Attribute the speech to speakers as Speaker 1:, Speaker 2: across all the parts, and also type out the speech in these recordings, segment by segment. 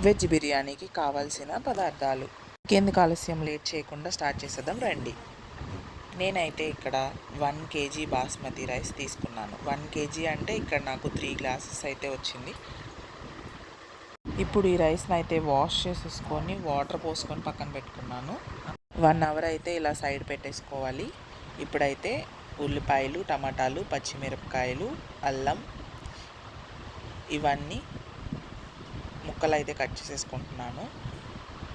Speaker 1: Veg బిర్యానీకి కావాల్సిన పదార్థాలు. ఇంకెందుకు ఆలస్యం, లేట్ చేయకుండా స్టార్ట్ చేసేద్దాం రండి. నేనైతే ఇక్కడ 1 కేజీ బాస్మతి రైస్ తీసుకున్నాను. 1 కేజీ అంటే ఇక్కడ నాకు 3 గ్లాసెస్ అయితే వచ్చింది. ఇప్పుడు ఈ రైస్ని అయితే వాష్ చేసేసుకొని వాటర్ పోసుకొని పక్కన పెట్టుకున్నాను. 1 అవర్ అయితే ఇలా సైడ్ పెట్టేసుకోవాలి. ఇప్పుడైతే ఉల్లిపాయలు, టమాటాలు, పచ్చిమిరపకాయలు, అల్లం ఇవన్నీ ముక్కలు అయితే కట్ చేసేసుకుంటున్నాను.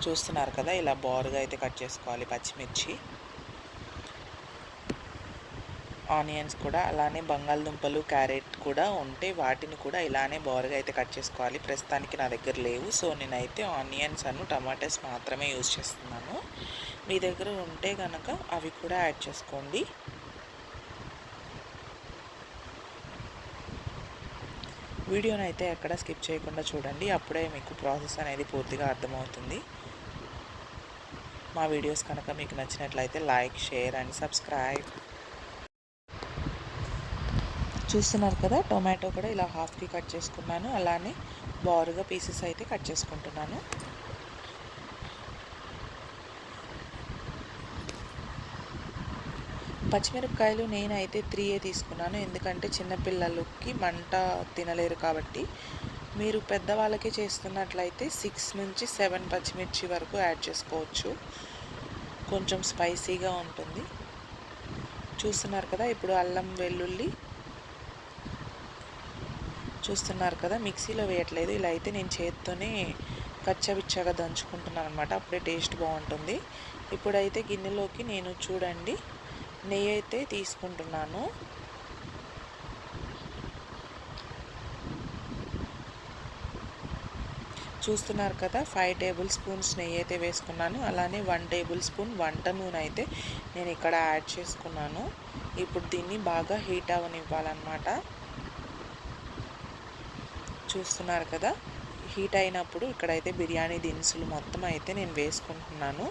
Speaker 1: చూస్తున్నారు కదా, ఇలా బారుగా అయితే కట్ చేసుకోవాలి. పచ్చిమిర్చి, ఆనియన్స్ కూడా అలానే, బంగాళదుంపలు, క్యారెట్ కూడా ఉంటే వాటిని కూడా ఇలానే బారుగా అయితే కట్ చేసుకోవాలి. ప్రస్తుతానికి నా దగ్గర లేవు, సో నేనైతే ఆనియన్స్ టమాటాస్ మాత్రమే యూజ్ చేస్తున్నాను. మీ దగ్గర ఉంటే కనుక అవి కూడా యాడ్ చేసుకోండి. వీడియోని అయితే ఎక్కడ స్కిప్ చేయకుండా చూడండి, అప్పుడే మీకు ప్రాసెస్ అనేది పూర్తిగా అర్థమవుతుంది. మా వీడియోస్ కనుక మీకు నచ్చినట్లయితే లైక్, షేర్ అండ్ సబ్స్క్రైబ్. చూస్తున్నారు కదా, టొమాటో కూడా ఇలా హాఫ్కి కట్ చేసుకున్నాను. అలానే బారుగా పీసెస్ అయితే కట్ చేసుకుంటున్నాను. పచ్చిమిరపకాయలు నేనైతే 3 తీసుకున్నాను, ఎందుకంటే చిన్నపిల్లలకి మంట తినలేరు కాబట్టి. మీరు పెద్దవాళ్ళకి చేస్తున్నట్లయితే 6 నుంచి 7 పచ్చిమిర్చి వరకు యాడ్ చేసుకోవచ్చు, కొంచెం స్పైసీగా ఉంటుంది. చూస్తున్నారు కదా, ఇప్పుడు అల్లం వెల్లుల్లి చూస్తున్నారు కదా, మిక్సీలో వేయట్లేదు, ఇలా అయితే నేను చేత్తోనే కచ్చవిచ్చగా దంచుకుంటున్నాను అనమాట, అప్పుడే టేస్ట్ బాగుంటుంది. ఇప్పుడైతే గిన్నెలోకి నేను చూడండి నెయ్యి అయితే తీసుకుంటున్నాను. చూస్తున్నారు కదా, 5 టేబుల్ స్పూన్స్ నెయ్యి అయితే వేసుకున్నాను. అలానే 1 టేబుల్ స్పూన్ వంట నూనె అయితే నేను ఇక్కడ యాడ్ చేసుకున్నాను. ఇప్పుడు దీన్ని బాగా హీట్ అవ్వనివ్వాలన్నమాట. చూస్తున్నారు కదా, హీట్ అయినప్పుడు ఇక్కడైతే బిర్యానీ దినుసులు మొత్తం అయితే నేను వేసుకుంటున్నాను.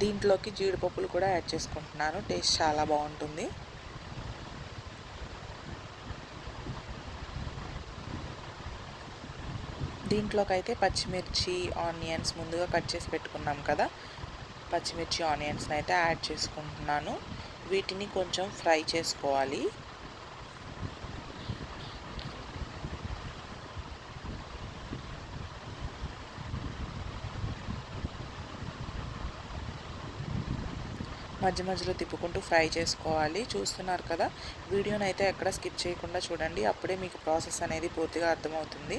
Speaker 1: దీంట్లోకి జీడిపప్పులు కూడా యాడ్ చేసుకుంటున్నాను, టేస్ట్ చాలా బాగుంటుంది. దీంట్లోకి అయితే పచ్చిమిర్చి, ఆనియన్స్ ముందుగా కట్ చేసి పెట్టుకున్నాం కదా, పచ్చిమిర్చి ఆనియన్స్ని అయితే యాడ్ చేసుకుంటున్నాను. వీటిని కొంచెం ఫ్రై చేసుకోవాలి. మధ్య మధ్యలో తిప్పుకుంటూ ఫ్రై చేసుకోవాలి. చూస్తున్నారు కదా, వీడియోని అయితే ఎక్కడ స్కిప్ చేయకుండా చూడండి, అప్పుడే మీకు ప్రాసెస్ అనేది పూర్తిగా అర్థమవుతుంది.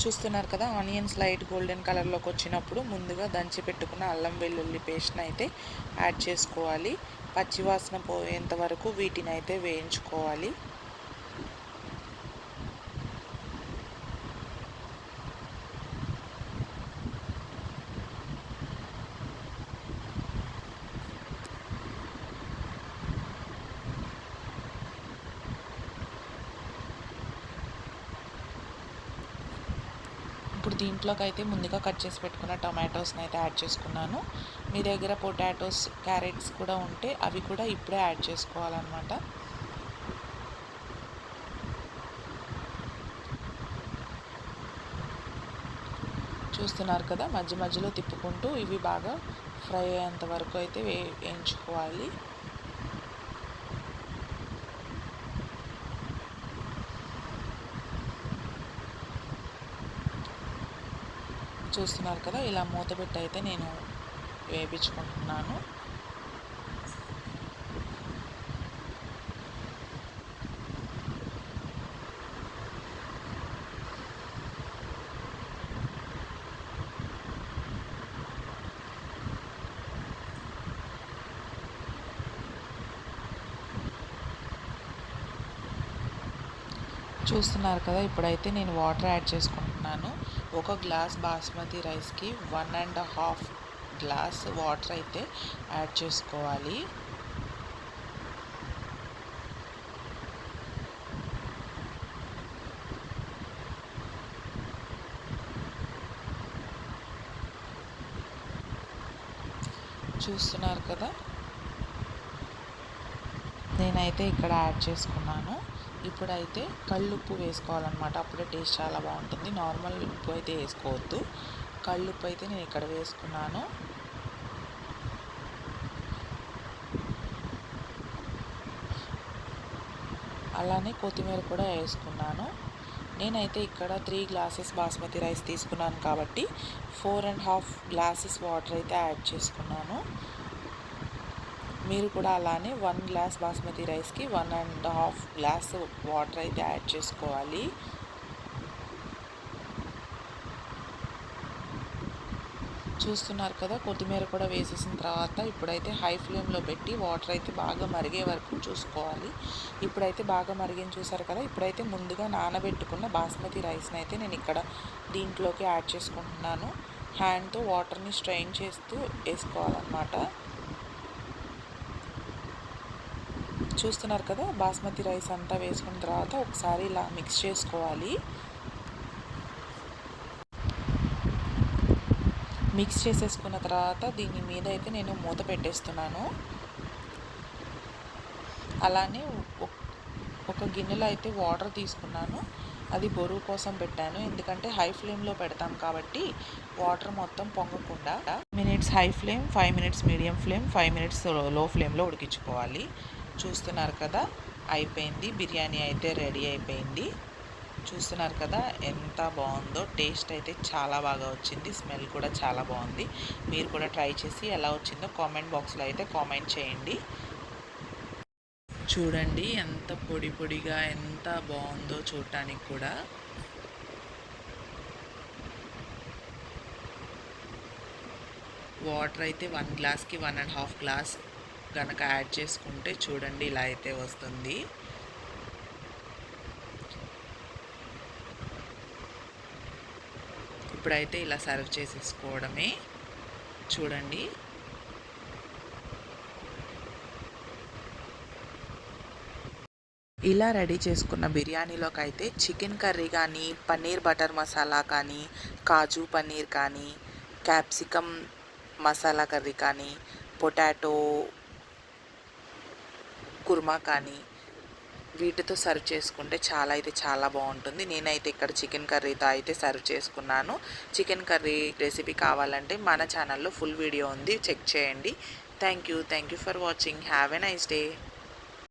Speaker 1: చూస్తున్నారు కదా, ఆనియన్స్ లైట్ గోల్డెన్ కలర్లోకి వచ్చినప్పుడు ముందుగా దంచి పెట్టుకున్న అల్లం వెల్లుల్లి పేస్ట్ని అయితే యాడ్ చేసుకోవాలి. పచ్చివాసన పోయేంత వరకు వీటిని అయితే వేయించుకోవాలి. ఇప్పుడు దీంట్లోకి అయితే ముందుగా కట్ చేసి పెట్టుకున్న టొమాటోస్ని అయితే యాడ్ చేసుకున్నాను. మీ దగ్గర పొటాటోస్, క్యారెట్స్ కూడా ఉంటే అవి కూడా ఇప్పుడే యాడ్ చేసుకోవాలన్నమాట. చూస్తున్నారు కదా, మధ్య మధ్యలో తిప్పుకుంటూ ఇవి బాగా ఫ్రై అయ్యేంత వరకు అయితే వేయించుకోవాలి. చూస్తున్నారు కదా, ఇలా మూతపెట్టి అయితే నేను వేయించుకుంటున్నాను. చూస్తున్నారు కదా, ఇప్పుడైతే నేను వాటర్ యాడ్ చేసుకుంటున్నాను. ఒక గ్లాస్ బాస్మతి రైస్కి 1.5 గ్లాస్ వాటర్ అయితే యాడ్ చేసుకోవాలి. చూస్తున్నారు కదా, నేనైతే ఇక్కడ యాడ్ చేసుకున్నాను. ఇప్పుడైతే కళ్ళుప్పు వేసుకోవాలన్నమాట. అప్పుడే టేస్ట్ చాలా బాగుంటుంది. నార్మల్ ఉప్పు అయితే వేసుకోవద్దు. కళ్ళుప్పు అయితే నేను ఇక్కడ వేసుకున్నాను. అలానే కొత్తిమీర కూడా వేసుకున్నాను. నేనైతే ఇక్కడ 3 గ్లాసెస్ బాస్మతి రైస్ తీసుకున్నాను కాబట్టి 4.5 గ్లాసెస్ వాటర్ అయితే యాడ్ చేసుకున్నాను. మీరు కూడా అలానే 1 గ్లాస్ బాస్మతి రైస్కి 1.5 గ్లాస్ వాటర్ అయితే యాడ్ చేసుకోవాలి. చూస్తున్నారు కదా, కొత్తిమీర కూడా వేసేసిన తర్వాత ఇప్పుడైతే హై ఫ్లేమ్లో పెట్టి వాటర్ అయితే బాగా మరిగే వరకు చూసుకోవాలి. ఇప్పుడైతే బాగా మరిగిన చూసారు కదా, ఇప్పుడైతే ముందుగా నానబెట్టుకున్న బాస్మతి రైస్ని అయితే నేను ఇక్కడ దీంట్లోకి యాడ్ చేసుకుంటున్నాను. హ్యాండ్తో వాటర్ని స్ట్రెయిన్ చేస్తూ వేసుకోవాలన్నమాట. చూస్తున్నారు కదా, బాస్మతి రైస్ అంతా వేసుకున్న తర్వాత ఒకసారి ఇలా మిక్స్ చేసుకోవాలి. మిక్స్ చేసేసుకున్న తర్వాత దీని మీద అయితే నేను మూత పెట్టేస్తున్నాను. అలానే ఒక గిన్నెలో అయితే వాటర్ తీసుకున్నాను. అది బొరుగు కోసం పెట్టాను, ఎందుకంటే హై ఫ్లేమ్లో పెడతాం కాబట్టి వాటర్ మొత్తం పొంగకుండా. Minutes high flame, 5 minutes medium flame, 5 minutes low ఫ్లేమ్లో ఉడికించుకోవాలి. చూస్తున్నారు కదా, అయిపోయింది. బిర్యానీ అయితే రెడీ అయిపోయింది. చూస్తున్నారు కదా ఎంత బాగుందో. టేస్ట్ అయితే చాలా బాగా వచ్చింది. స్మెల్ కూడా చాలా బాగుంది. మీరు కూడా ట్రై చేసి ఎలా వచ్చిందో కామెంట్ బాక్స్లో అయితే కామెంట్ చేయండి. చూడండి ఎంత పొడి పొడిగా ఎంత బాగుందో చూడటానికి కూడా. వాటర్ అయితే 1 గ్లాస్కి 1.5 గ్లాస్ కనుక యాడ్ చేసుకుంటే చూడండి ఇలా అయితే వస్తుంది. ఇప్పుడైతే ఇలా సర్వ్ చేసేసుకోవడమే. చూడండి, ఇలా రెడీ చేసుకున్న బిర్యానీలోకి అయితే చికెన్ కర్రీ కానీ, పన్నీర్ బటర్ మసాలా కానీ, కాజు పన్నీర్ కానీ, క్యాప్సికమ్ మసాలా కర్రీ కానీ, పొటాటో కుర్మా కానీ వీటితో సర్వ్ చేసుకుంటే చాలా బాగుంటుంది. నేనైతే ఇక్కడ చికెన్ కర్రీతో అయితే సర్వ్ చేసుకున్నాను. చికెన్ కర్రీ రెసిపీ కావాలంటే మన ఛానల్లో ఫుల్ వీడియో ఉంది, చెక్ చేయండి. Thank you for watching. Have a nice day.